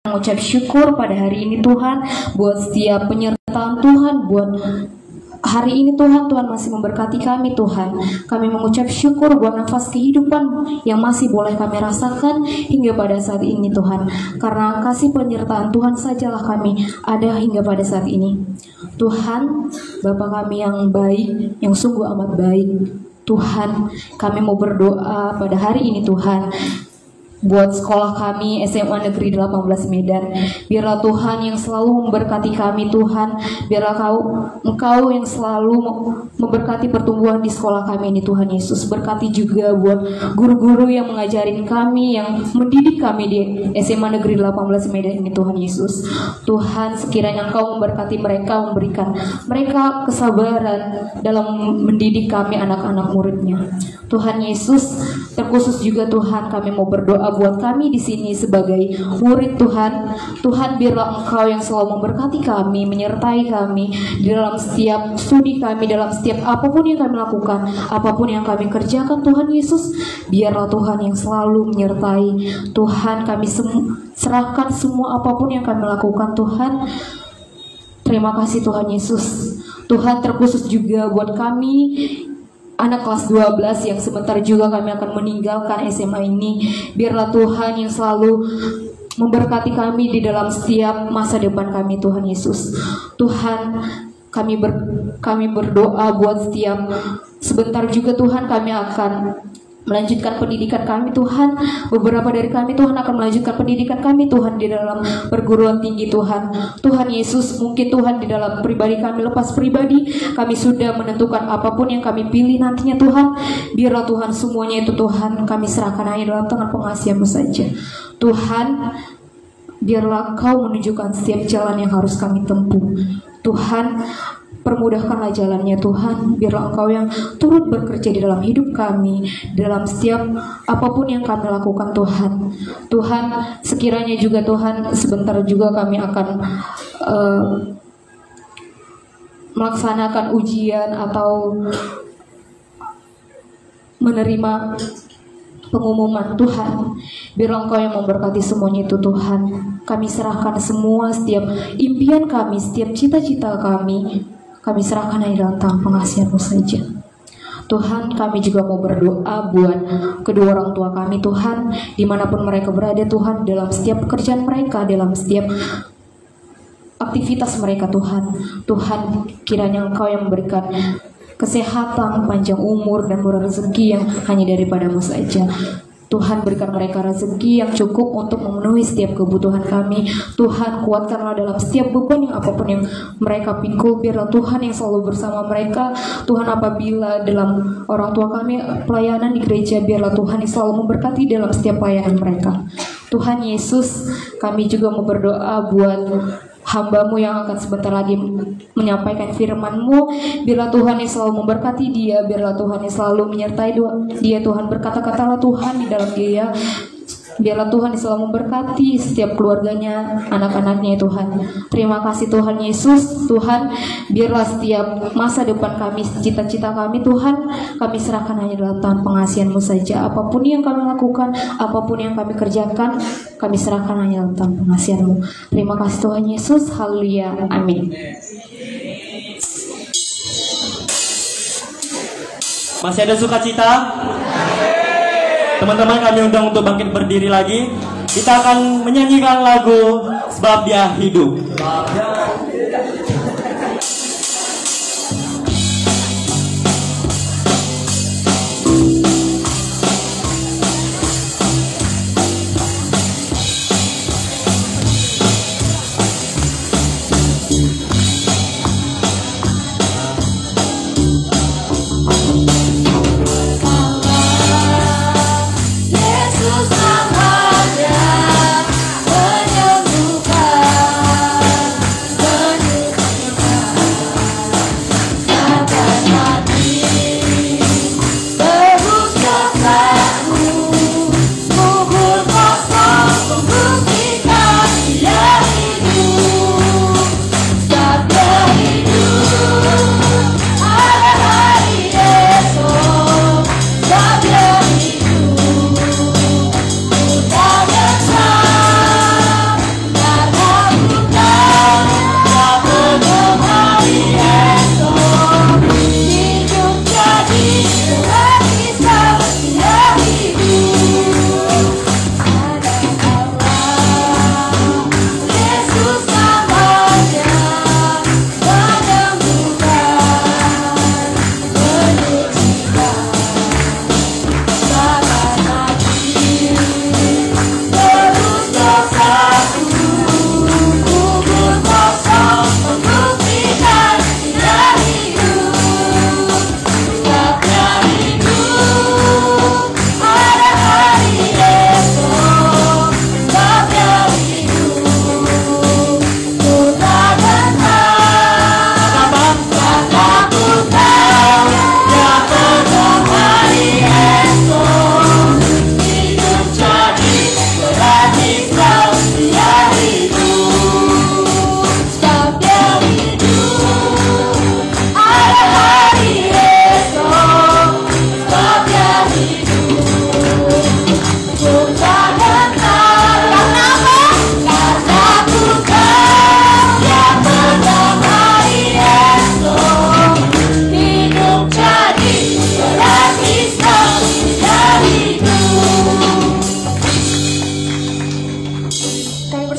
mengucap syukur pada hari ini Tuhan, buat setiap penyertaan Tuhan, buat hari ini Tuhan, Tuhan masih memberkati kami Tuhan. Kami mengucap syukur buat nafas kehidupan yang masih boleh kami rasakan hingga pada saat ini Tuhan. Karena kasih penyertaan Tuhan sajalah kami ada hingga pada saat ini. Tuhan, Bapa kami yang baik, yang sungguh amat baik, Tuhan, kami mau berdoa pada hari ini Tuhan, buat sekolah kami SMA Negeri 18 Medan. Biarlah Tuhan yang selalu memberkati kami Tuhan. Biarlah Engkau yang selalu memberkati pertumbuhan di sekolah kami ini Tuhan Yesus. Berkati juga buat guru-guru yang mengajarin kami, yang mendidik kami di SMA Negeri 18 Medan ini Tuhan Yesus. Tuhan, sekiranya Engkau memberkati mereka, memberikan mereka kesabaran dalam mendidik kami anak-anak muridnya. Tuhan Yesus, terkhusus juga Tuhan, kami mau berdoa buat kami di sini sebagai murid Tuhan. Tuhan, biarlah Engkau yang selalu memberkati kami, menyertai kami di dalam setiap studi kami, dalam setiap apapun yang kami lakukan, apapun yang kami kerjakan Tuhan Yesus. Biarlah Tuhan yang selalu menyertai. Tuhan, kami serahkan semua apapun yang kami lakukan Tuhan. Terima kasih Tuhan Yesus. Tuhan, terkhusus juga buat kami anak kelas 12 yang sebentar juga kami akan meninggalkan SMA ini. Biarlah Tuhan yang selalu memberkati kami di dalam setiap masa depan kami Tuhan Yesus. Tuhan, kami berdoa buat setiap sebentar juga Tuhan kami akan melanjutkan pendidikan kami Tuhan. Beberapa dari kami Tuhan akan melanjutkan pendidikan kami Tuhan di dalam perguruan tinggi Tuhan. Tuhan Yesus, mungkin Tuhan di dalam pribadi kami, lepas pribadi kami sudah menentukan apapun yang kami pilih nantinya Tuhan. Biarlah Tuhan semuanya itu Tuhan kami serahkan hanya dalam tangan pengasihan-Mu saja. Tuhan, biarlah Kau menunjukkan setiap jalan yang harus kami tempuh. Tuhan, permudahkanlah jalannya Tuhan. Biarlah Engkau yang turut bekerja di dalam hidup kami, dalam setiap apapun yang kami lakukan Tuhan. Tuhan, sekiranya juga Tuhan sebentar juga kami akan melaksanakan ujian atau menerima pengumuman Tuhan. Biarlah Engkau yang memberkati semuanya itu Tuhan. Kami serahkan semua, setiap impian kami, setiap cita-cita kami serahkan hanya dalam tangan pengasihan-Mu saja. Tuhan, kami juga mau berdoa buat kedua orang tua kami Tuhan, dimanapun mereka berada Tuhan, dalam setiap pekerjaan mereka, dalam setiap aktivitas mereka Tuhan. Tuhan, kiranya Engkau yang memberikan kesehatan, panjang umur, dan murah rezeki yang hanya daripada-Mu saja. Tuhan, berikan mereka rezeki yang cukup untuk memenuhi setiap kebutuhan kami. Tuhan, kuatkanlah dalam setiap beban yang apapun yang mereka pikul. Biarlah Tuhan yang selalu bersama mereka. Tuhan, apabila dalam orang tua kami pelayanan di gereja, biarlah Tuhan yang selalu memberkati dalam setiap pelayanan mereka. Tuhan Yesus, kami juga mau berdoa buat hamba-Mu yang akan sebentar lagi menyampaikan firman-Mu. Biarlah Tuhan yang selalu memberkati dia. Biarlah Tuhan yang selalu menyertai dia Tuhan. Berkata-katalah Tuhan di dalam dia. Biarlah Tuhan yang selalu memberkati setiap keluarganya, anak-anaknya Tuhan. Terima kasih Tuhan Yesus. Tuhan, biarlah setiap masa depan kami, cita-cita kami Tuhan, kami serahkan hanya dalam tangan pengasihan-Mu saja. Apapun yang kami lakukan, apapun yang kami kerjakan, kami serahkan hanya dalam tangan pengasihan-Mu. Terima kasih Tuhan Yesus. Haleluya. Amin. Masih ada sukacita? Teman-teman, kami undang untuk bangkit berdiri lagi. Kita akan menyanyikan lagu Sebab Dia Hidup. Menyembuhkan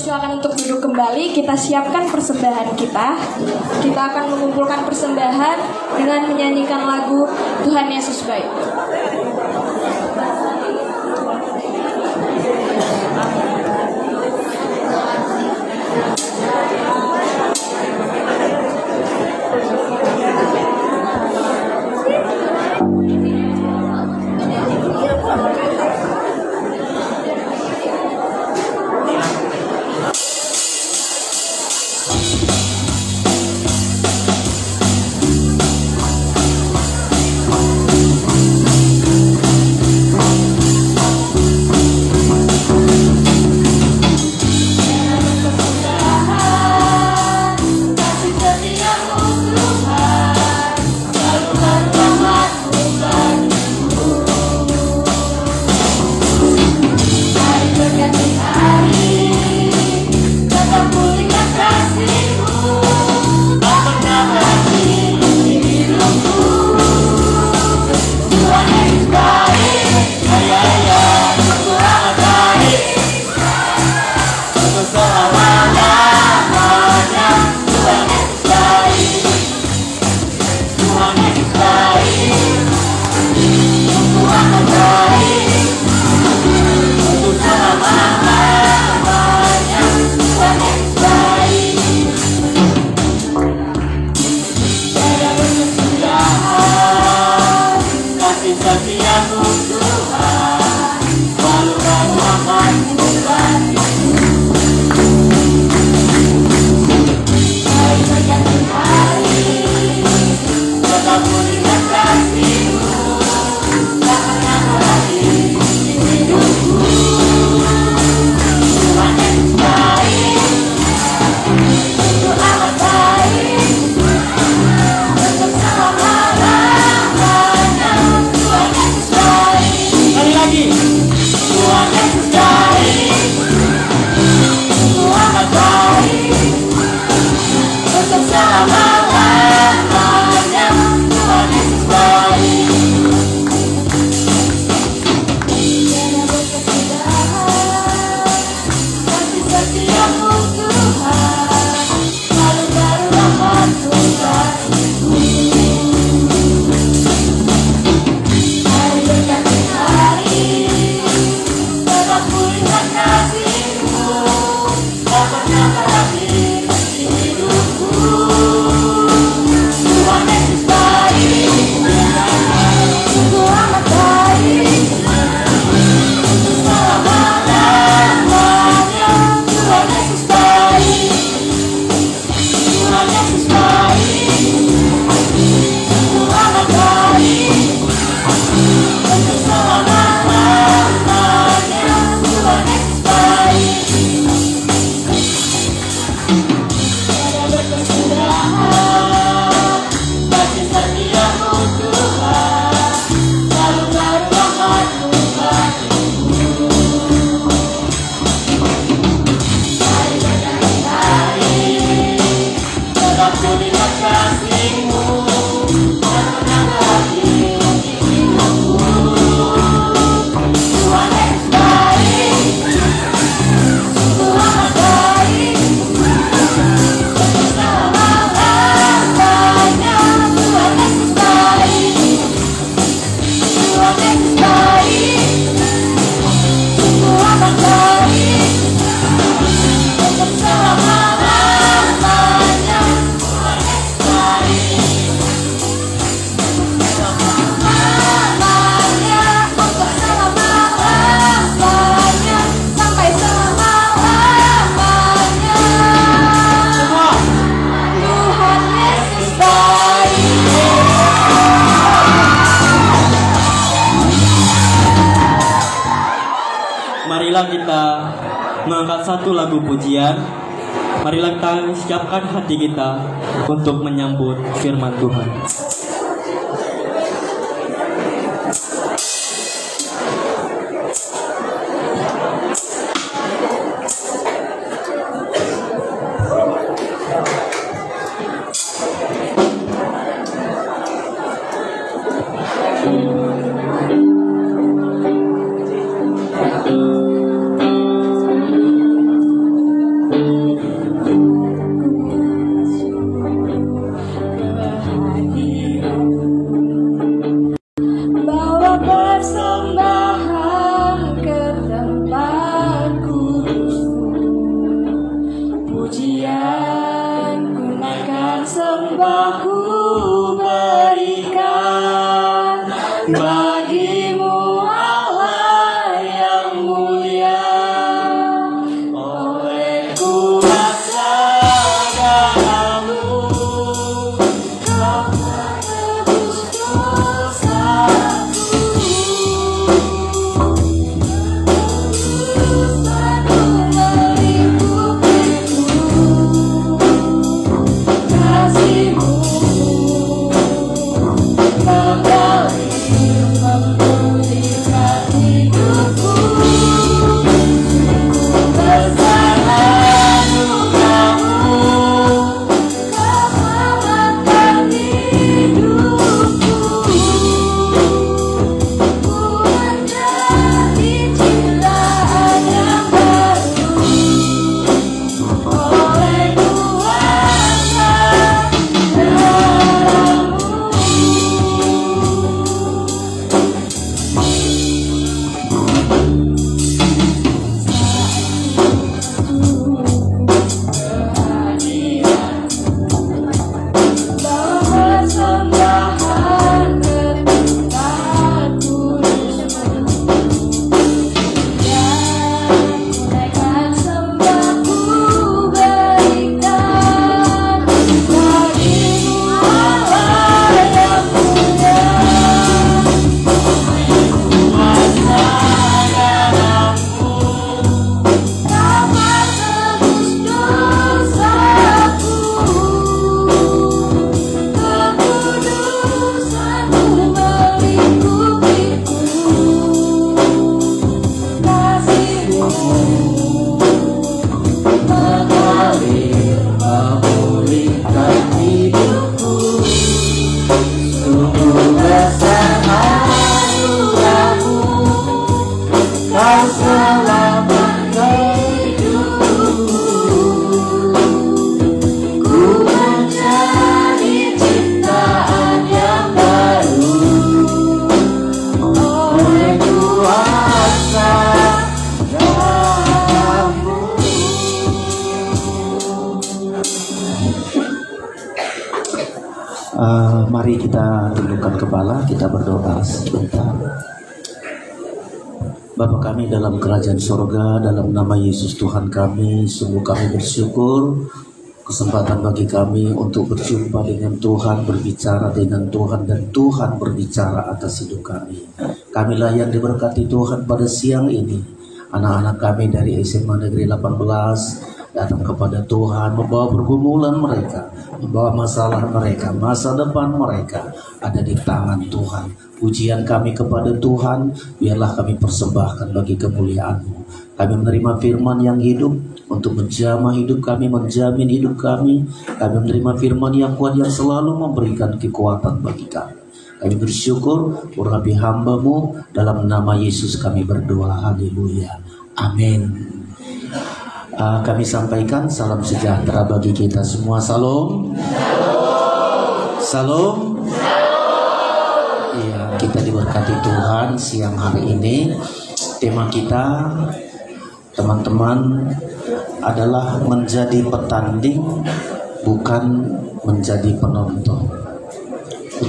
Silakan untuk duduk kembali. Kita siapkan persembahan kita. Kita akan mengumpulkan persembahan dengan menyanyikan lagu Tuhan Yesus Baik. Marilah kita mengangkat satu lagu pujian. Marilah kita siapkan hati kita untuk menyambut firman Tuhan. Mari kita tundukkan kepala, kita berdoa sebentar. Bapa kami dalam kerajaan surga, dalam nama Yesus Tuhan kami, sungguh kami bersyukur kesempatan bagi kami untuk berjumpa dengan Tuhan, berbicara dengan Tuhan, dan Tuhan berbicara atas hidup kami. Kamilah yang diberkati Tuhan pada siang ini. Anak-anak kami dari SMA Negeri 18 datang kepada Tuhan, membawa pergumulan mereka, membawa masalah mereka, masa depan mereka ada di tangan Tuhan. Pujian kami kepada Tuhan, biarlah kami persembahkan bagi kemuliaan-Mu. Kami menerima firman yang hidup untuk menjamah hidup kami, menjamin hidup kami. Kami menerima firman yang kuat yang selalu memberikan kekuatan bagi kami. Kami bersyukur, urapi hamba-Mu, dalam nama Yesus kami berdoa. Haleluya. Amin. Kami sampaikan salam sejahtera bagi kita semua. Salam. Salam. Iya, kita diberkati Tuhan siang hari ini. Tema kita, teman-teman, adalah menjadi petanding, bukan menjadi penonton.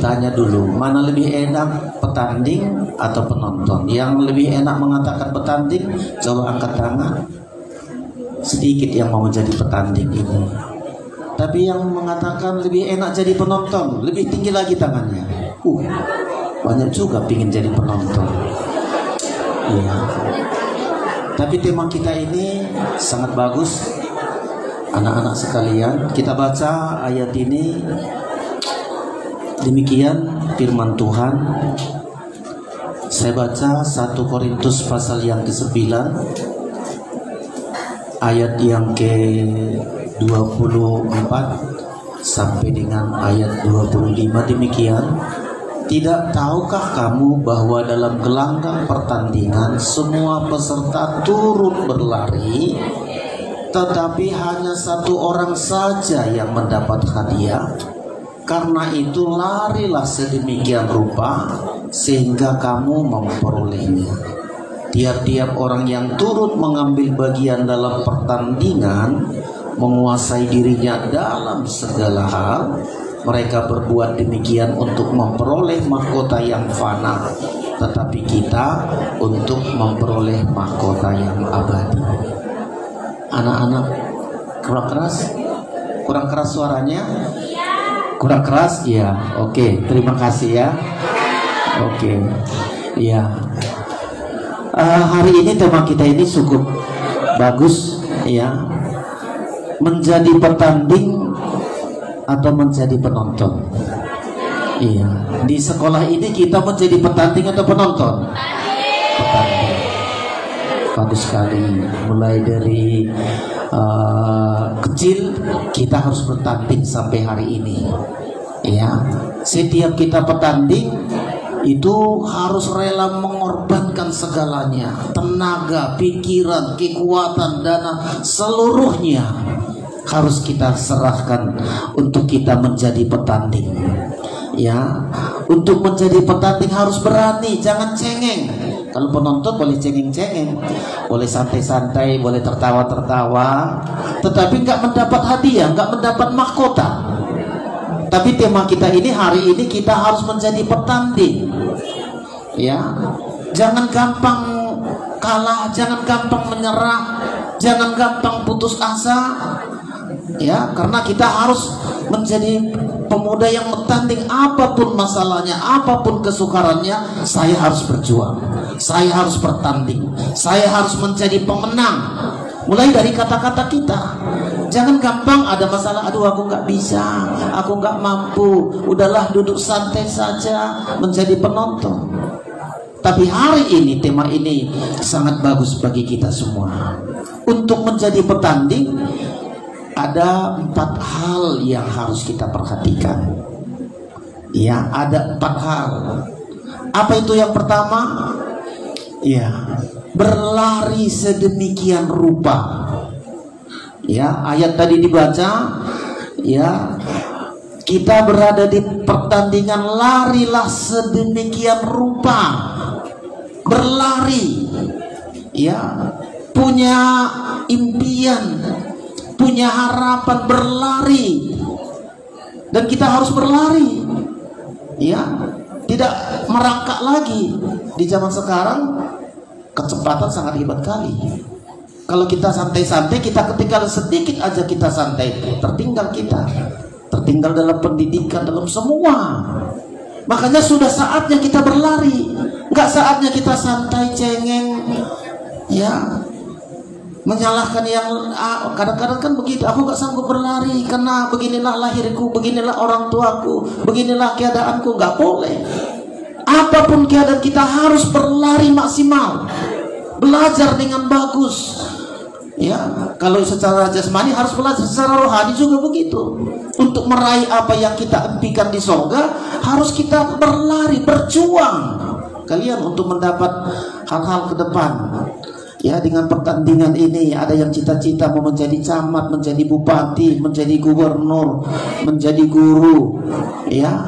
Tanya dulu, mana lebih enak, petanding atau penonton? Yang lebih enak mengatakan petanding, coba angkat tangan. Sedikit yang mau jadi petanding ini. Tapi yang mengatakan lebih enak jadi penonton, lebih tinggi lagi tangannya. Banyak juga pingin jadi penonton. Iya. Tapi tema kita ini sangat bagus. Anak-anak sekalian, kita baca ayat ini. Demikian firman Tuhan. Saya baca 1 Korintus pasal yang ke-9 ayat yang ke-24 sampai dengan ayat 25. Demikian, tidak tahukah kamu bahwa dalam gelanggang pertandingan semua peserta turut berlari, tetapi hanya satu orang saja yang mendapat hadiah? Karena itu larilah sedemikian rupa sehingga kamu memperolehnya. Tiap-tiap orang yang turut mengambil bagian dalam pertandingan menguasai dirinya dalam segala hal. Mereka berbuat demikian untuk memperoleh mahkota yang fana, tetapi kita untuk memperoleh mahkota yang abadi. Anak-anak, kurang keras suaranya? Kurang keras? Ya, oke. Terima kasih ya. Oke, ya. Hari ini tema kita ini cukup bagus ya. Menjadi petanding atau menjadi penonton. Iya. Di sekolah ini kita menjadi petanding atau penonton? Petanding. Bagus sekali. Mulai dari kecil kita harus bertanding sampai hari ini. Ya. Setiap kita petanding itu harus rela mengorbankan segalanya, tenaga, pikiran, kekuatan, dana, seluruhnya harus kita serahkan untuk kita menjadi petanding. Ya, untuk menjadi petanding harus berani, jangan cengeng. Kalau penonton boleh cengeng-cengeng, boleh santai-santai, boleh tertawa-tertawa, tetapi nggak mendapat hadiah, nggak mendapat mahkota. Tapi tema kita ini hari ini kita harus menjadi petanding. Ya, jangan gampang kalah, jangan gampang menyerah, jangan gampang putus asa. Ya, karena kita harus menjadi pemuda yang bertanding, apapun masalahnya, apapun kesukarannya, saya harus berjuang, saya harus bertanding, saya harus menjadi pemenang. Mulai dari kata-kata kita. Jangan gampang ada masalah, aduh aku nggak bisa, aku nggak mampu, udahlah duduk santai saja menjadi penonton. Tapi hari ini tema ini sangat bagus bagi kita semua. Untuk menjadi petanding ada 4 hal yang harus kita perhatikan. Ya, ada 4 hal. Apa itu yang pertama? Ya, berlari sedemikian rupa. Ya, ayat tadi dibaca, ya, kita berada di pertandingan, larilah sedemikian rupa. Berlari, ya, punya impian, punya harapan, berlari. Dan kita harus berlari. ya, tidak merangkak lagi. Di zaman sekarang kecepatan sangat hebat kali. Kalau kita santai-santai, kita ketinggalan sedikit aja, kita santai, tertinggal kita, tertinggal dalam pendidikan, dalam semua. Makanya sudah saatnya kita berlari, nggak saatnya kita santai cengeng, ya, menyalahkan yang kadang-kadang kan begitu. Aku nggak sanggup berlari karena beginilah lahirku, beginilah orang tuaku, beginilah keadaanku. Nggak boleh. Apapun keadaan kita harus berlari maksimal, belajar dengan bagus. Ya, kalau secara jasmani harus belajar, secara rohani juga begitu. Untuk meraih apa yang kita impikan di sorga, harus kita berlari, berjuang. Kalian untuk mendapat hal-hal ke depan. Ya, dengan pertandingan ini ada yang cita-cita mau menjadi camat, menjadi bupati, menjadi gubernur, menjadi guru. Ya,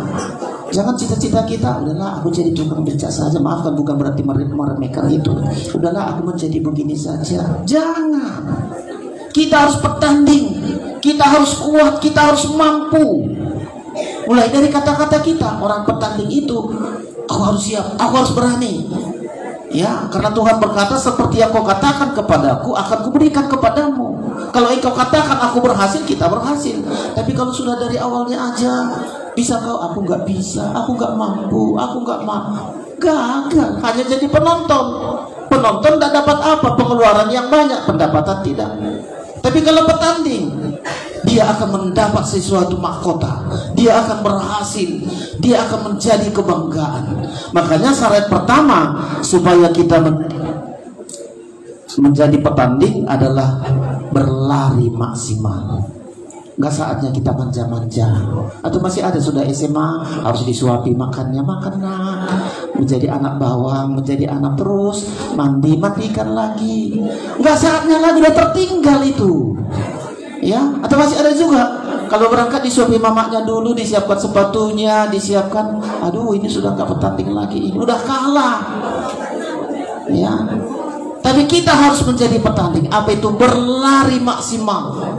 jangan cita-cita kita, udahlah aku jadi tukang beca saja. Maafkan, bukan berarti meremehkan itu. Udahlah aku menjadi begini saja. Jangan. Kita harus bertanding. Kita harus kuat, kita harus mampu. Mulai dari kata-kata kita, orang bertanding itu, aku harus siap, aku harus berani. Ya, karena Tuhan berkata, seperti yang kau katakan kepadaku, akan kuberikan kepadamu. Kalau engkau katakan aku berhasil, kita berhasil. Tapi kalau sudah dari awalnya aja, bisa kau, aku nggak bisa, aku nggak mampu, aku nggak mampu, gagal, hanya jadi penonton. Penonton tidak dapat apa? Pengeluaran yang banyak, pendapatan tidak. Tapi kalau petanding, dia akan mendapat sesuatu mahkota, dia akan berhasil, dia akan menjadi kebanggaan. Makanya syarat pertama supaya kita menjadi petanding adalah berlari maksimal. Nggak saatnya kita manja-manja. Atau masih ada sudah SMA harus disuapi makannya, makan nak, menjadi anak bawang, menjadi anak terus, mandikan lagi. Nggak saatnya lagi, udah tertinggal itu. Ya, atau masih ada juga kalau berangkat disuapi mamaknya dulu, disiapkan sepatunya, disiapkan. Aduh, ini sudah nggak petanding lagi, ini udah kalah. Ya, tapi kita harus menjadi petanding. Apa itu? Berlari maksimal,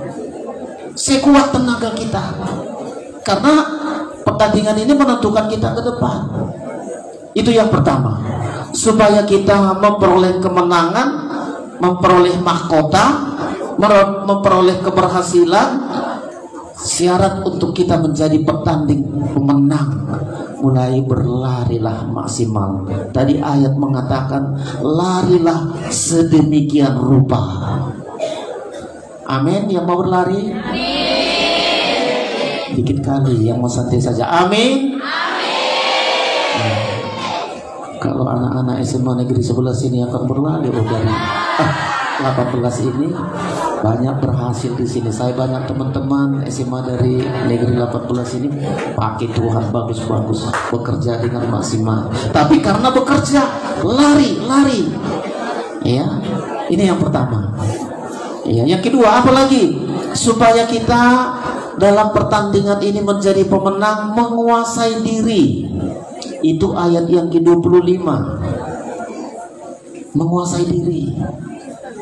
sekuat tenaga kita. Karena pertandingan ini menentukan kita ke depan. Itu yang pertama. Supaya kita memperoleh kemenangan, memperoleh mahkota, memperoleh keberhasilan, syarat untuk kita menjadi petanding pemenang, mulai berlarilah maksimal. Tadi ayat mengatakan larilah sedemikian rupa. Amin. Yang mau berlari? Amin. Dikit kali. Yang mau santai saja. Amin. Amin. Kalau anak-anak SMA negeri 11 ini akan berlari dari 18 ini banyak berhasil di sini. Saya banyak teman-teman SMA dari negeri 18 ini pakai Tuhan bagus-bagus, bekerja dengan maksimal. Tapi karena bekerja lari. Ya, ini yang pertama. Ya, yang kedua apa lagi? Supaya kita dalam pertandingan ini menjadi pemenang, menguasai diri. Itu ayat yang ke-25. Menguasai diri.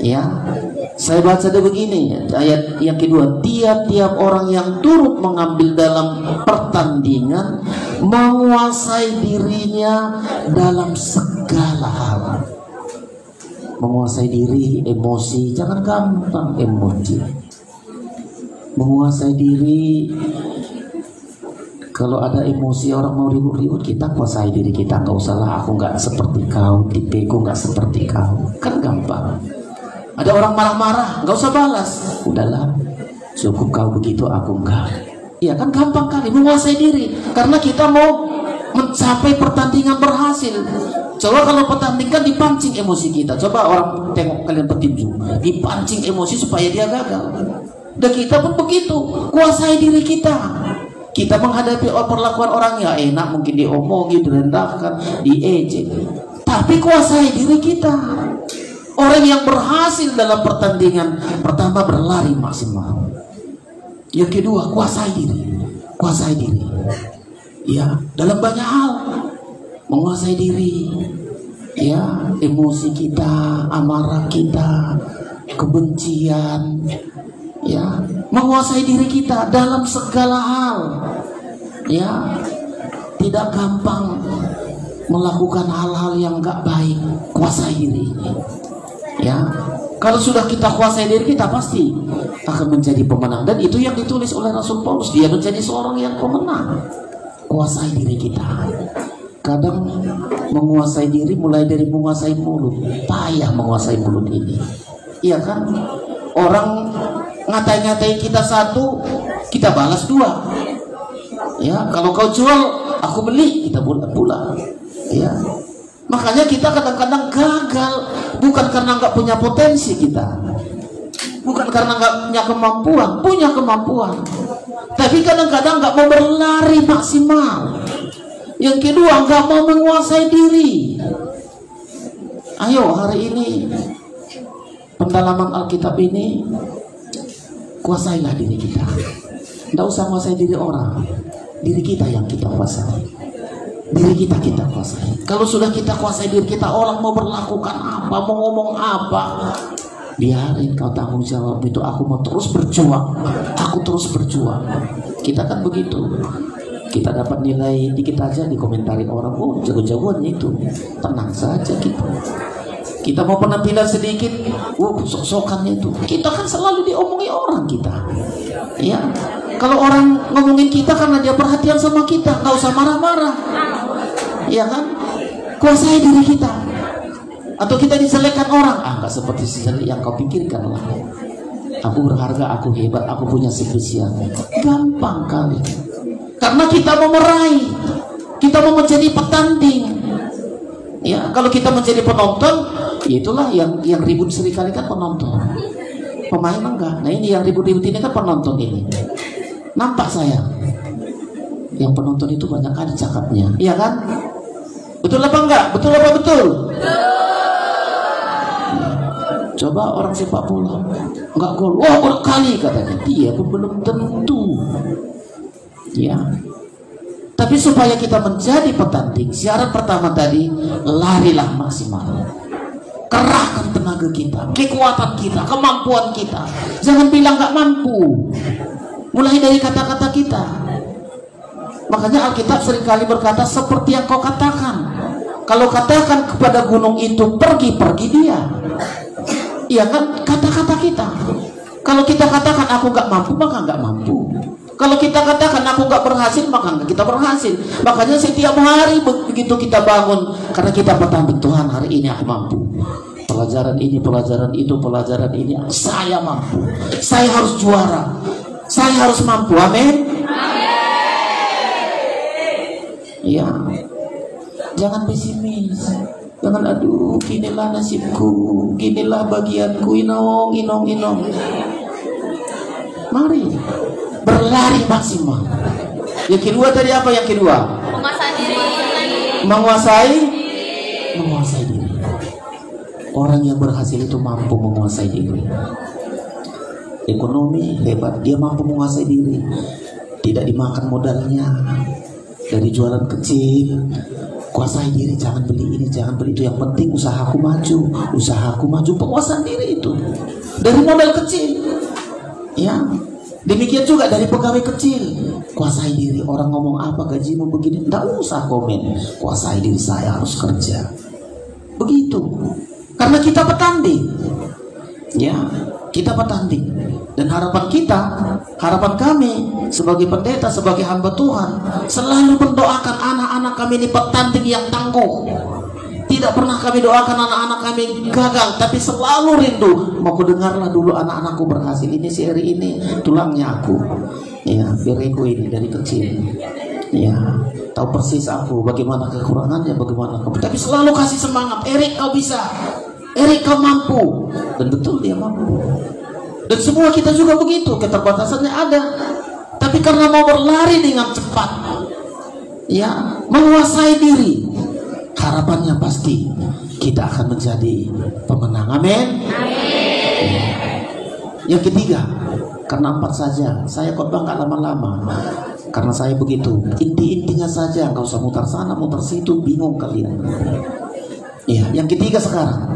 Ya, saya baca dulu begini, ayat yang kedua. Tiap-tiap orang yang turut mengambil dalam pertandingan menguasai dirinya dalam segala hal. Menguasai diri, emosi, jangan gampang emosi. Menguasai diri, kalau ada emosi orang mau ribut-ribut, kita kuasai diri kita. Nggak usahlah, aku nggak seperti kau, tipeku nggak seperti kau, kan gampang. Ada orang marah-marah, nggak usah balas, udahlah, cukup kau begitu, aku enggak. Iya kan, gampang kali menguasai diri, karena kita mau mencapai pertandingan berhasil. Coba kalau pertandingan dipancing emosi kita. Coba orang tengok kalian petinju, dipancing emosi supaya dia gagal. Dan kita pun begitu, kuasai diri kita. Kita menghadapi perlakuan orang ya enak, mungkin diomongi, direndahkan, diejek. Tapi kuasai diri kita. Orang yang berhasil dalam pertandingan pertama berlari maksimal. Yang kedua kuasai diri, kuasai diri. Ya, dalam banyak hal. Menguasai diri, ya, emosi kita, amarah kita, kebencian, ya, menguasai diri kita dalam segala hal, ya. tidak gampang melakukan hal-hal yang gak baik. Kuasai diri. Ya, kalau sudah kita kuasai diri kita pasti akan menjadi pemenang. Dan itu yang ditulis oleh Rasul Paulus. Dia menjadi seorang yang pemenang. Kuasai diri kita. Kadang menguasai diri mulai dari menguasai mulut. Payah menguasai mulut ini. Iya kan? Orang ngatain kita satu, kita balas dua. Ya, kalau kau jual, aku beli, kita bulat-bulat. Ya, makanya kita kadang-kadang gagal, bukan karena nggak punya potensi kita, bukan karena nggak punya kemampuan, tapi kadang-kadang nggak mau berlari maksimal. Yang kedua, nggak mau menguasai diri. Ayo hari ini pendalaman Alkitab ini, kuasailah diri kita. Nggak usah menguasai diri orang, diri kita yang kita kuasai. Diri kita kuasai. Kalau sudah kita kuasai diri kita, orang mau berlakukan apa, mau ngomong apa, biarin, kau tanggung jawab itu. Aku mau terus berjuang. Aku terus berjuang. Kita kan begitu. Kita dapat nilai dikit aja dikomentari orang, oh jago-jagoannya itu. Tenang saja kita. Kita mau penampilan sedikit, sok-sokannya itu. Kita kan selalu diomongi orang kita. Ya, kalau orang ngomongin kita karena dia perhatian sama kita, nggak usah marah-marah. Ya kan? Kuasai diri kita. Atau kita dijelekan orang, nggak seperti sejelik yang kau pikirkan lah. Aku berharga, aku hebat, aku punya spesial. Gampang kali. Karena kita mau meraih, kita mau menjadi petanding. Ya, kalau kita menjadi penonton, itulah yang ribut seringkali kan penonton. Pemain enggak. Nah ini yang ribut-ribut ini kan penonton ini. Nampak saya, yang penonton itu banyak kali cakapnya, iya kan? Betul apa enggak? Betul apa betul? Coba orang sepak bola, enggak gol, wah berkali katanya, dia pun belum tentu. Ya. Tapi supaya kita menjadi petanding, syarat pertama tadi, larilah maksimal. Kerahkan tenaga kita, kekuatan kita, kemampuan kita. Jangan bilang gak mampu. Mulai dari kata-kata kita. Makanya Alkitab seringkali berkata seperti yang kau katakan. Kalau katakan kepada gunung itu pergi dia. Iya kan? Kata-kata kita. Kalau kita katakan aku gak mampu, maka gak mampu. Kalau kita katakan aku gak berhasil, maka kita berhasil. Makanya setiap hari begitu kita bangun, karena kita bertanding, Tuhan hari ini aku mampu. Pelajaran ini, pelajaran itu, pelajaran ini, saya mampu. Saya harus juara. Saya harus mampu. Amin. Ya, jangan pesimis. Jangan aduh, ginilah nasibku, ginilah bagianku, inong. Mari berlari maksimal. Yang kedua tadi apa? Yang kedua, menguasai diri. Menguasai diri. Orang yang berhasil itu mampu menguasai diri. Ekonomi hebat, dia mampu menguasai diri. Tidak dimakan modalnya. Dari jualan kecil, kuasai diri, jangan beli ini, jangan beli itu. Yang penting usahaku maju, penguasaan diri itu. Dari modal kecil, ya. Demikian juga dari pegawai kecil, kuasai diri. Orang ngomong apa, gajimu begini, tidak usah komen. Kuasai diri, saya harus kerja. Begitu. Karena kita petanding, ya. Kita petanding. Dan harapan kami sebagai pendeta, sebagai hamba Tuhan, selalu mendoakan anak-anak kami ini petanding yang tangguh. Tidak pernah kami doakan anak-anak kami gagal, tapi selalu rindu. Mau ku dengarlah dulu anak-anakku berhasil. Ini si Eri ini tulangnya aku. Ya, Bereko ini dari kecil. Ya, tahu persis aku bagaimana kekurangannya, bagaimana kamu. Tapi selalu kasih semangat. Erik kau bisa. Erik kau mampu. Dan betul dia mampu. Dan semua kita juga begitu, keterbatasannya ada. Tapi karena mau berlari dengan cepat, ya, menguasai diri, harapannya pasti kita akan menjadi pemenang. Amin. Yang ketiga, karena 4 saja, saya khotbah nggak lama-lama, karena saya begitu, inti-intinya saja, nggak usah mutar sana, mutar situ, bingung kalian. Ya, yang ketiga sekarang.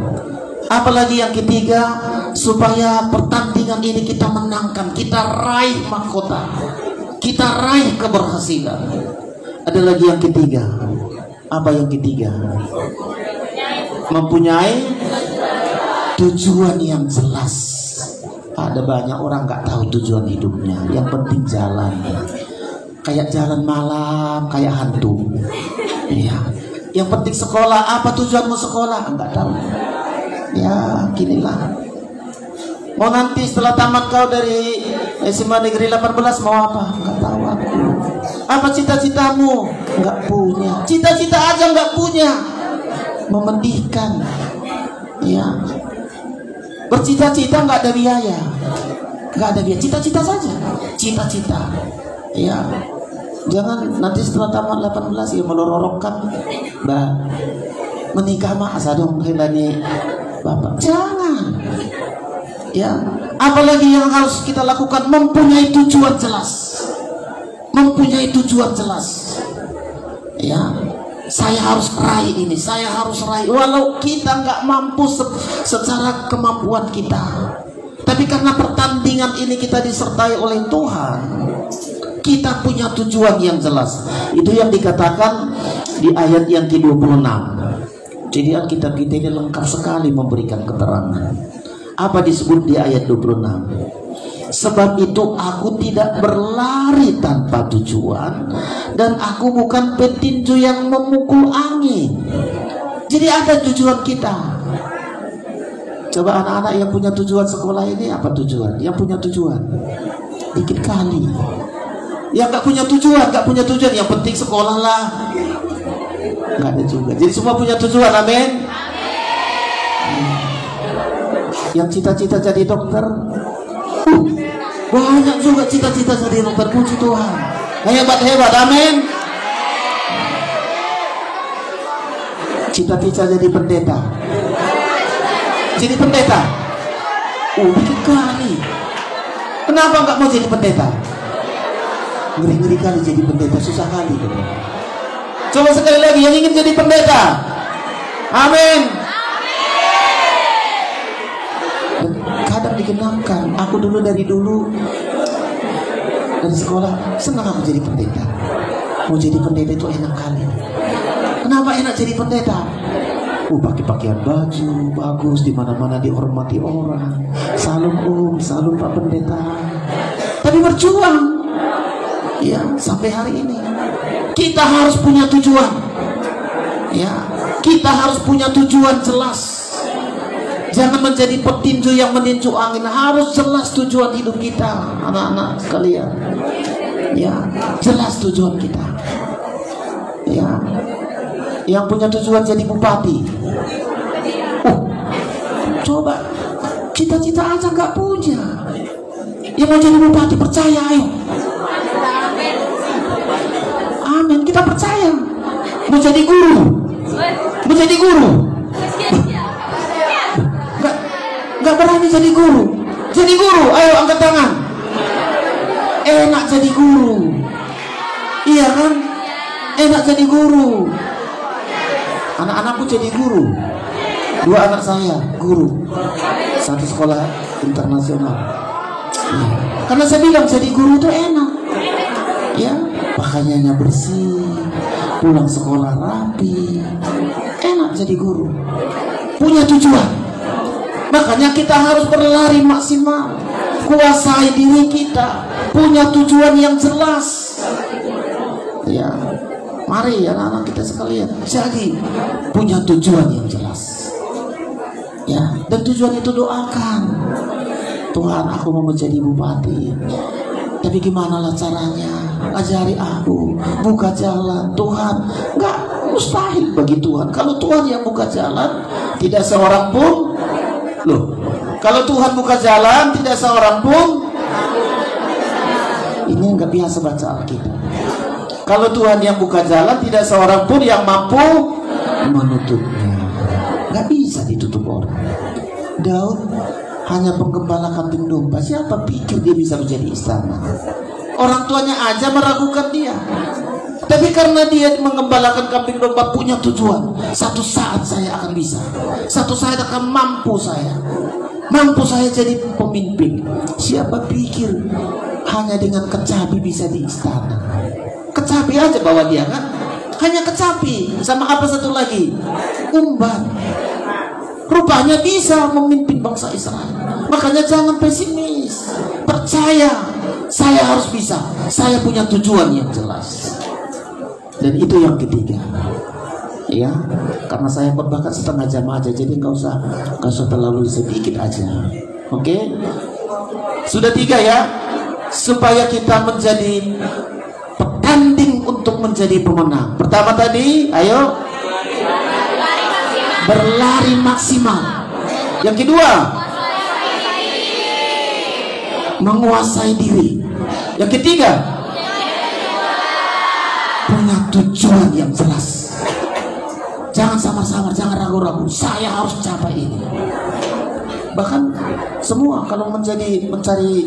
Apalagi yang ketiga, supaya pertandingan ini kita menangkan, kita raih mahkota, kita raih keberhasilan. Ada lagi yang ketiga. Apa yang ketiga? Mempunyai tujuan yang jelas. Ada banyak orang nggak tahu tujuan hidupnya. Yang penting jalannya. Kayak jalan malam, kayak hantu. Iya. Yang penting sekolah. Apa tujuanmu sekolah? Enggak tahu. Ya, ginilah. Mau nanti setelah tamat kau dari SMA Negeri 18 mau apa? Enggak tahu aku. Apa cita-citamu? Enggak punya. Cita-cita aja enggak punya. Memendihkan. Ya. Bercita-cita enggak ada biaya. Enggak ada biaya. Cita-cita saja. Cita-cita. Ya. Jangan nanti setelah tamat 18 ya melororokkan, Mbak, menikah mah asadong hendani Bapak. Jangan. Ya, apalagi yang harus kita lakukan mempunyai tujuan jelas. Mempunyai tujuan jelas. Ya, saya harus raih ini, saya harus raih. Walau kita nggak mampu secara kemampuan kita, tapi karena pertandingan ini kita disertai oleh Tuhan, kita punya tujuan yang jelas. Itu yang dikatakan di ayat yang ke-26. Jadi Alkitab kita ini lengkap sekali memberikan keterangan. Apa disebut di ayat 26? Sebab itu aku tidak berlari tanpa tujuan, dan aku bukan petinju yang memukul angin. Jadi ada tujuan kita. Coba anak-anak yang punya tujuan sekolah ini apa tujuan? Yang punya tujuan dikit kali. Yang nggak punya tujuan, yang penting sekolah lah. Nggak ada juga. Jadi semua punya tujuan, amin. Yang cita-cita jadi dokter, banyak juga cita-cita jadi dokter, puji Tuhan. Hebat-hebat, amin. Cita-cita jadi pendeta. Jadi pendeta. Dikit kali. Kenapa nggak mau jadi pendeta? Ngeri-ngeri kali jadi pendeta, susah kali. Coba sekali lagi yang ingin jadi pendeta. Amin. Kadang dikenangkan. Aku dulu dari sekolah senang aku jadi pendeta. Mau jadi pendeta itu enak kali. Kenapa enak jadi pendeta? Pakai pakaian baju bagus, di mana-mana dihormati orang. Salam salam Pak Pendeta. Tapi berjuang. Ya, sampai hari ini kita harus punya tujuan. Ya, kita harus punya tujuan jelas. Jangan menjadi petinju yang meninju angin. Harus jelas tujuan hidup kita, anak-anak sekalian. Ya, jelas tujuan kita. Ya, yang punya tujuan jadi bupati. Coba cita-cita aja nggak punya. Yang mau jadi bupati percaya, ayo. Amin, kita percaya. Mau jadi guru. Nggak berani jadi guru. Jadi guru, ayo angkat tangan. Enak jadi guru. Iya kan? Enak jadi guru. Anak-anakku jadi guru. 2 anak saya guru. 1 sekolah internasional. Ya. Karena saya bilang jadi guru itu enak. Ya, pakaiannya bersih, pulang sekolah rapi, enak jadi guru. Punya tujuan. Makanya kita harus berlari maksimal, kuasai diri kita, punya tujuan yang jelas. Ya, mari anak-anak kita sekalian, jadi punya tujuan yang jelas. Ya, dan tujuan itu doakan. Tuhan, aku mau menjadi bupati. Tapi gimana lah caranya? Ajari aku, buka jalan. Tuhan, enggak mustahil bagi Tuhan. Kalau Tuhan yang buka jalan, tidak seorang pun. Loh, kalau Tuhan buka jalan, tidak seorang pun. Ini enggak biasa baca Alkitab. Kalau Tuhan yang buka jalan, tidak seorang pun yang mampu menutupnya. Enggak bisa ditutup orang. Daud hanya penggembala kambing domba. Siapa pikir dia bisa menjadi istana? Orang tuanya aja meragukan dia. Tapi karena dia mengembalakan kambing domba, punya tujuan. Satu saat saya akan bisa. Satu saat akan mampu saya. Mampu saya jadi pemimpin. Siapa pikir hanya dengan kecapi bisa di istana? Kecapi aja bawa dia kan. Hanya kecapi. Sama apa satu lagi? Umban. Rupanya bisa memimpin bangsa Israel. Makanya jangan pesimis. Percaya. Saya harus bisa. Saya punya tujuan yang jelas. Dan itu yang ketiga. Ya, karena saya khotbahkan setengah jam aja, jadi nggak usah terlalu sedikit aja. Oke? Sudah 3 ya. Supaya kita menjadi petanding untuk menjadi pemenang. Pertama tadi, ayo berlari maksimal. Yang kedua, menguasai diri. Yang ketiga, punya tujuan yang jelas. Jangan samar-samar, jangan ragu-ragu. Saya harus capai ini. Bahkan semua kalau mencari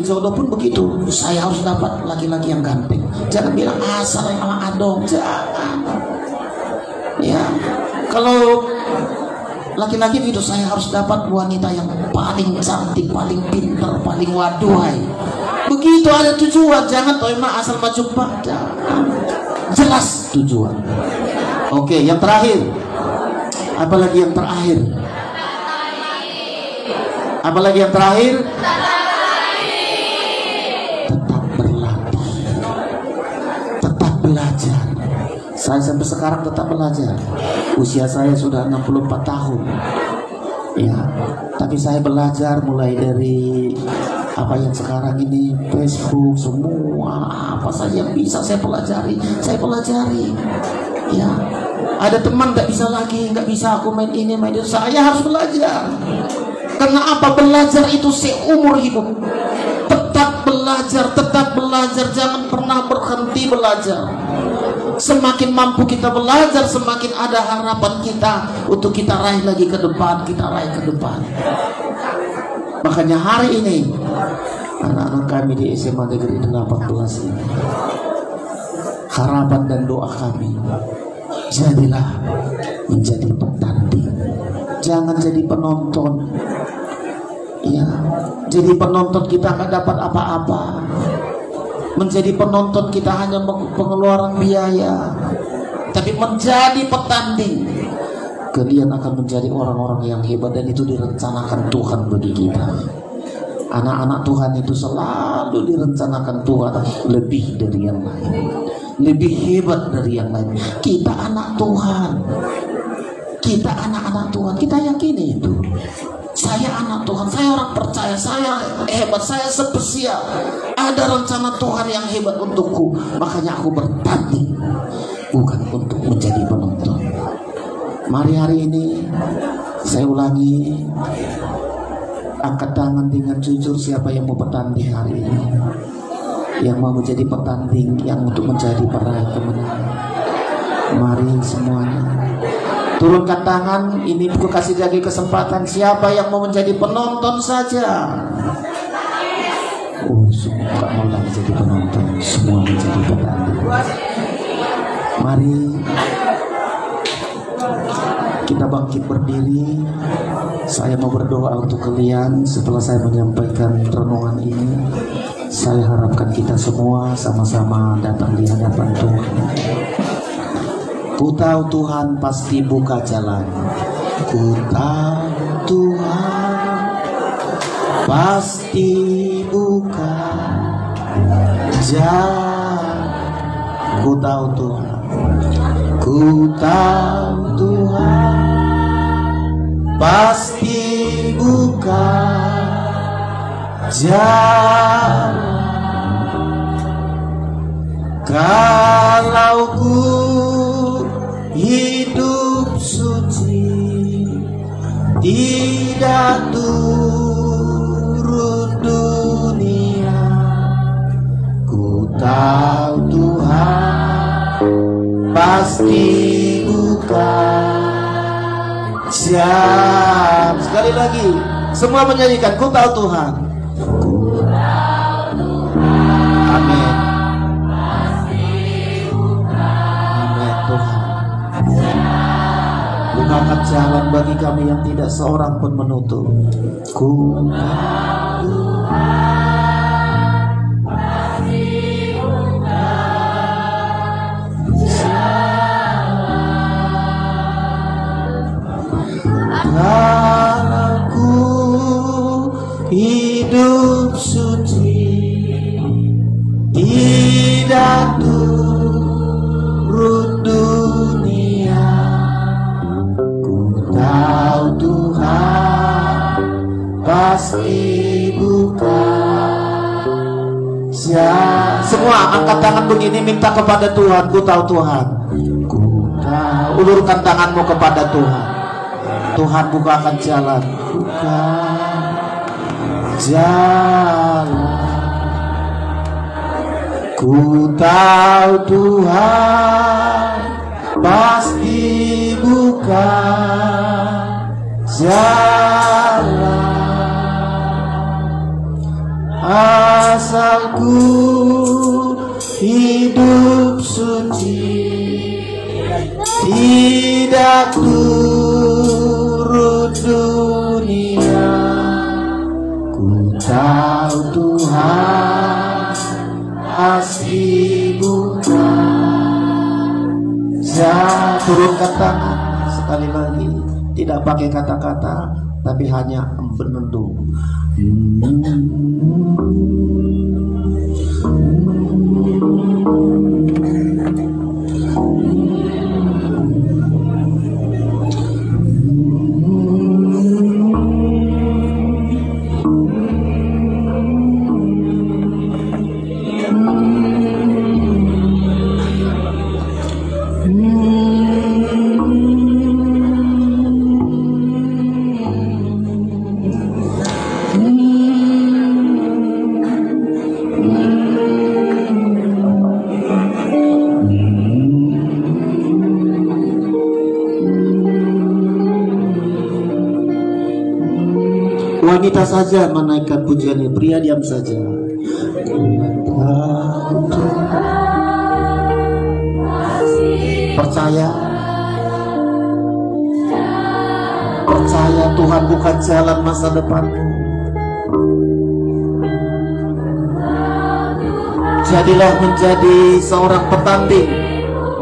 jodoh pun begitu. Saya harus dapat laki-laki yang ganteng. Jangan bilang asal yang ala adong. Jangan. Ya, kalau laki-laki itu saya harus dapat wanita yang paling cantik, paling pintar, paling waduhai. Begitu ada tujuan. Jangan toima asal maju pak. Jangan. Jelas tujuan. Oke, yang terakhir. Apalagi yang terakhir? Apalagi yang terakhir? Tetap berlatih. Tetap belajar. Saya sampai sekarang tetap belajar. Usia saya sudah 64 tahun. Ya, tapi saya belajar mulai dari apa yang sekarang ini, Facebook, semua apa saja yang bisa saya pelajari. Ya, ada teman nggak bisa lagi, nggak bisa aku main ini main itu. Saya harus belajar. Karena apa? Belajar itu seumur hidup. Tetap belajar, jangan pernah berhenti belajar. Semakin mampu kita belajar, semakin ada harapan kita untuk kita raih lagi ke depan, Makanya hari ini anak-anak kami di SMA Negeri 18 ini, harapan dan doa kami, jadilah menjadi petanding. Jangan jadi penonton. Ya, jadi penonton kita nggak dapat apa-apa. Menjadi penonton kita hanya pengeluaran biaya. Tapi menjadi petanding, kalian akan menjadi orang-orang yang hebat, dan itu direncanakan Tuhan bagi kita. Anak-anak Tuhan itu selalu direncanakan Tuhan lebih dari yang lain, lebih hebat dari yang lain. Kita anak Tuhan. Kita anak-anak Tuhan, kita yakini itu. Saya anak Tuhan, saya orang percaya, saya hebat, saya spesial. Ada rencana Tuhan yang hebat untukku. Makanya aku bertanding, bukan untuk menjadi penonton. Mari hari ini saya ulangi, angkat tangan dengan jujur siapa yang mau bertanding hari ini, yang mau menjadi petanding, yang untuk menjadi peraih kemenangan. Mari semuanya turunkan tangan. Ini aku kasih lagi kesempatan. Siapa yang mau menjadi penonton saja? Oh, semua gak mau lagi jadi penonton, semua menjadi petanding. Mari kita bangkit berdiri. Saya mau berdoa untuk kalian setelah saya menyampaikan renungan ini. Saya harapkan kita semua sama-sama datang di hadapan Tuhan. Ku tahu Tuhan pasti buka jalan. Ku tahu Tuhan pasti buka jalan. Ku tahu Tuhan. Ku tahu Tuhan pasti buka jalan. Kalau ku hidup suci, tidak turun dunia, ku tahu Tuhan pasti buka jam. Sekali lagi, semua menyanyikan, ku tahu Tuhan. Ku tahu Tuhan. Amin. Amin Tuhan. Bukakan jalan bagi kami yang tidak seorang pun menutup. Ku tahu Tuhan pasti buka suci, tidak turut dunia. Ku tahu Tuhan pasti bukan. Semua angkat tangan begini, minta kepada Tuhan. Ku tahu Tuhan. Ku tahu. Ulurkan tanganmu kepada Tuhan. Tuhan bukakan jalan. Bukan jalan. Ku tahu Tuhan pasti bukan jalan. Asalku hidup suci, tidak turut dunia. Ku tahu Tuhan pasti bukan. Turunkan tangan sekali lagi, tidak pakai kata-kata, tapi hanya menunduk. Wanita saja menaikkan pujiannya, pria diam saja. Percaya, percaya Tuhan buka jalan masa depanmu. Jadilah menjadi seorang petanding,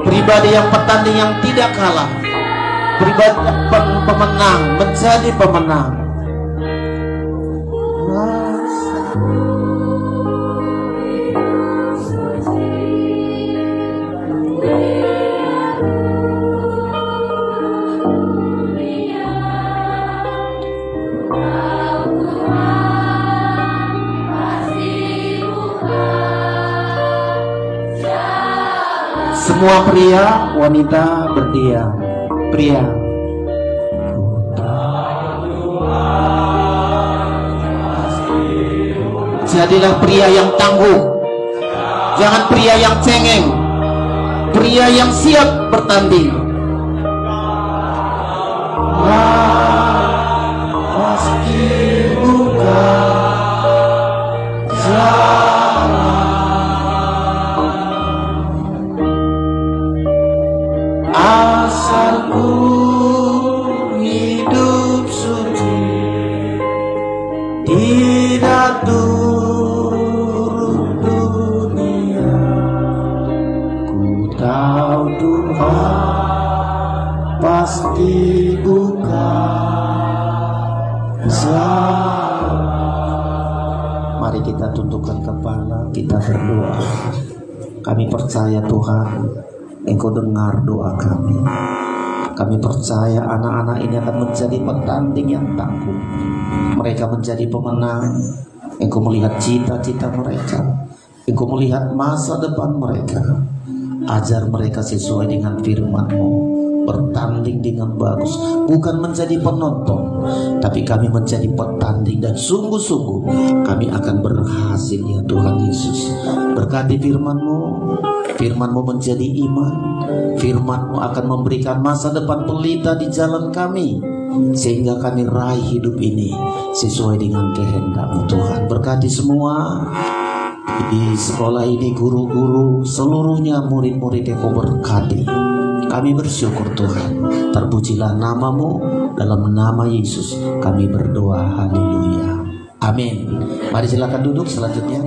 pribadi yang petanding yang tidak kalah, pribadi yang pemenang, menjadi pemenang. Semua pria, wanita berdiam. Pria, jadilah pria yang tangguh, jangan pria yang cengeng, pria yang siap bertanding. Pasti bukan asalku hidup suci, tidak turut dunia. Ku tahu Tuhan pasti bukan salah. Mari kita tundukkan kepala, kita berdoa. Kami percaya Tuhan, Engkau dengar doa kami. Kami percaya anak-anak ini akan menjadi petanding yang tangguh. Mereka menjadi pemenang. Engkau melihat cita-cita mereka. Engkau melihat masa depan mereka. Ajar mereka sesuai dengan firman-Mu. Bertanding dengan bagus, bukan menjadi penonton, tapi kami menjadi petanding, dan sungguh-sungguh kami akan berhasil ya Tuhan Yesus. Berkati firman-Mu, firman-Mu menjadi iman, firman-Mu akan memberikan masa depan pelita di jalan kami, sehingga kami raih hidup ini sesuai dengan kehendak-Mu Tuhan. Berkati semua di sekolah ini, guru-guru, seluruhnya murid-murid yang Kau berkati. Kami bersyukur Tuhan. Terpujilah nama-Mu, dalam nama Yesus kami berdoa. Haleluya. Amin. Mari silakan duduk selanjutnya.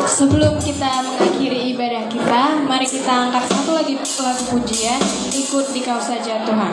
Sebelum kita mengakhiri ibadah kita, mari kita angkat ikut Dikau saja Tuhan.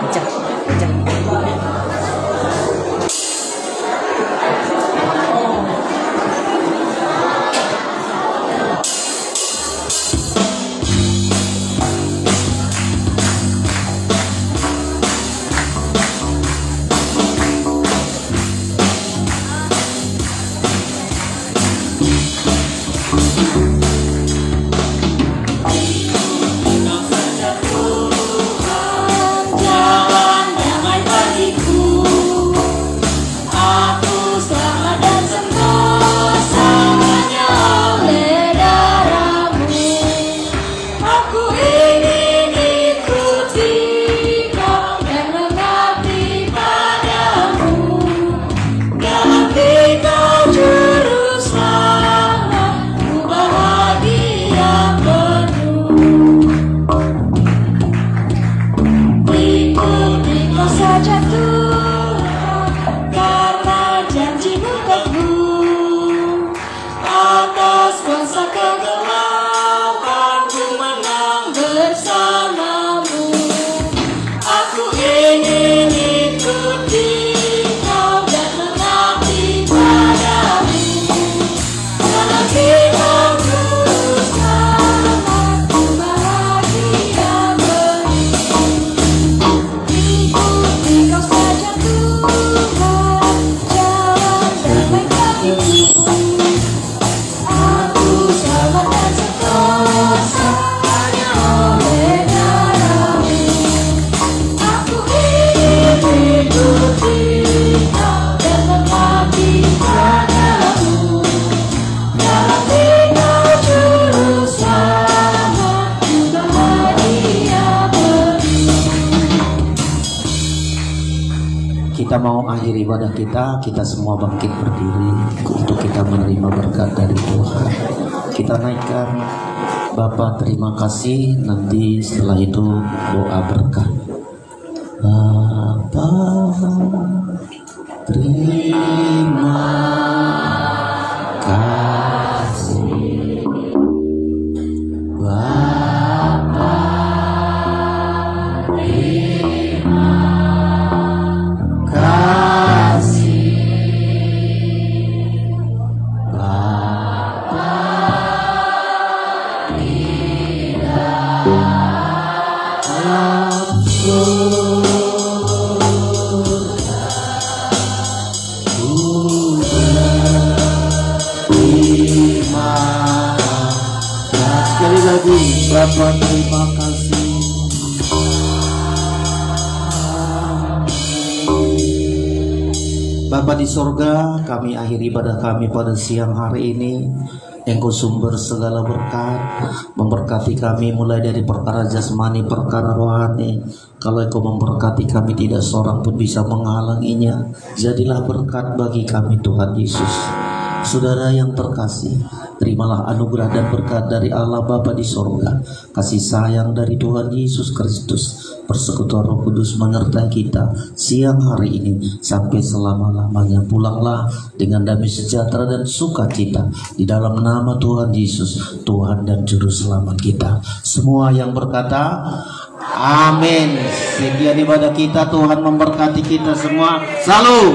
Kita mau akhir ibadah kita semua bangkit berdiri untuk kita menerima berkat dari Tuhan. Kita naikkan Bapa terima kasih, nanti setelah itu doa berkat. Bapa terima kasih, Bapa terima kasih, Bapa sekali lagi, Bapa terima kasih. Bapa di sorga, kami akhiri ibadah kami pada siang hari ini. Engkau sumber segala berkat, memberkati kami mulai dari perkara jasmani, perkara rohani. Kalau Engkau memberkati kami, tidak seorang pun bisa menghalanginya. Jadilah berkat bagi kami Tuhan Yesus. Saudara yang terkasih, terimalah anugerah dan berkat dari Allah Bapa di sorga, kasih sayang dari Tuhan Yesus Kristus, persekutuan Roh Kudus menyertai kita siang hari ini sampai selama-lamanya. Pulanglah dengan damai sejahtera dan sukacita di dalam nama Tuhan Yesus, Tuhan dan Juru Selamat kita. Semua yang berkata amin. Sekian ibadah kita, Tuhan memberkati kita semua. Salam.